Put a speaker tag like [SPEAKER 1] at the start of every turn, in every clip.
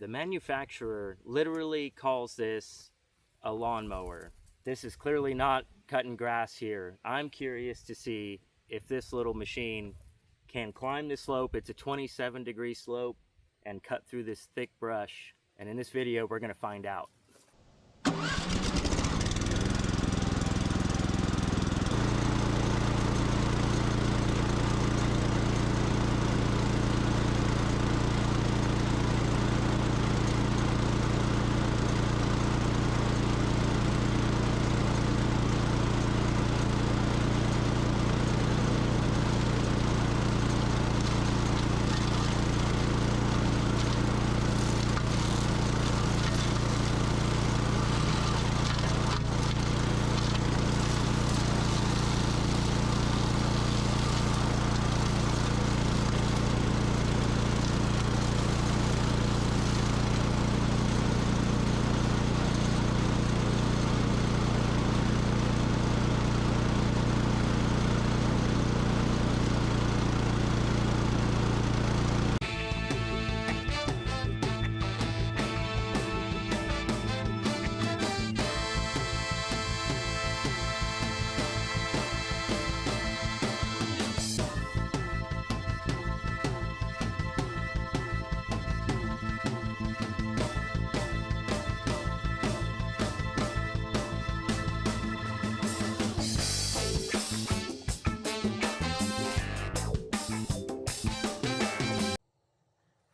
[SPEAKER 1] The manufacturer literally calls this a lawnmower. This is clearly not cutting grass here. I'm curious to see if this little machine can climb the slope. It's a 27-degree slope and cut through this thick brush. And in this video, we're gonna find out.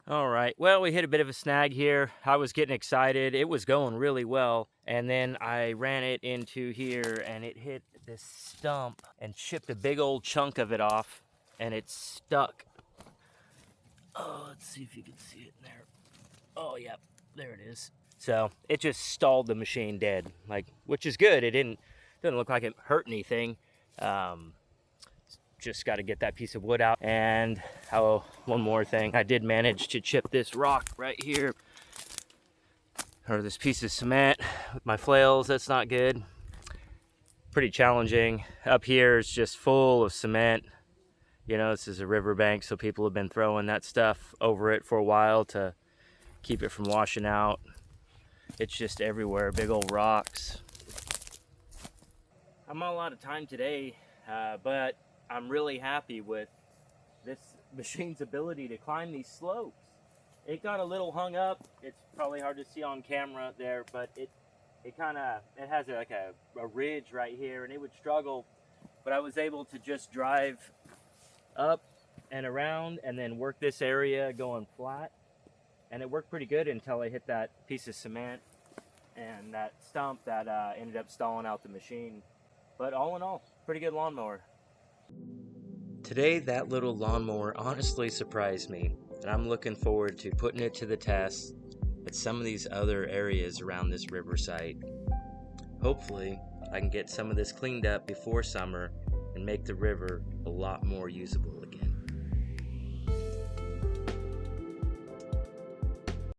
[SPEAKER 1] All right, well, we hit a bit of a snag here. I was getting excited. It was going really well. And then I ran it into here and it hit this stump and chipped a big old chunk of it off and it's stuck. Oh, let's see if you can see it in there. Oh, yep, there it is. So it just stalled the machine dead, which is good. It doesn't look like it hurt anything. Just got to get that piece of wood out. And one more thing, I did manage to chip this rock right here, or this piece of cement with my flails. That's not good. Pretty challenging. Up here is just full of cement. You know, this is a riverbank, so people have been throwing that stuff over it for a while to keep it from washing out. It's just everywhere, big old rocks. I'm all out of time today, but I'm really happy with this machine's ability to climb these slopes. It got a little hung up. It's probably hard to see on camera there, but it has a ridge right here, and it would struggle. But I was able to just drive up and around and then work this area going flat. And it worked pretty good until I hit that piece of cement and that stump that ended up stalling out the machine. But all in all, pretty good lawnmower. Today, that little lawnmower honestly surprised me, and I'm looking forward to putting it to the test at some of these other areas around this river site. Hopefully, I can get some of this cleaned up before summer and make the river a lot more usable again.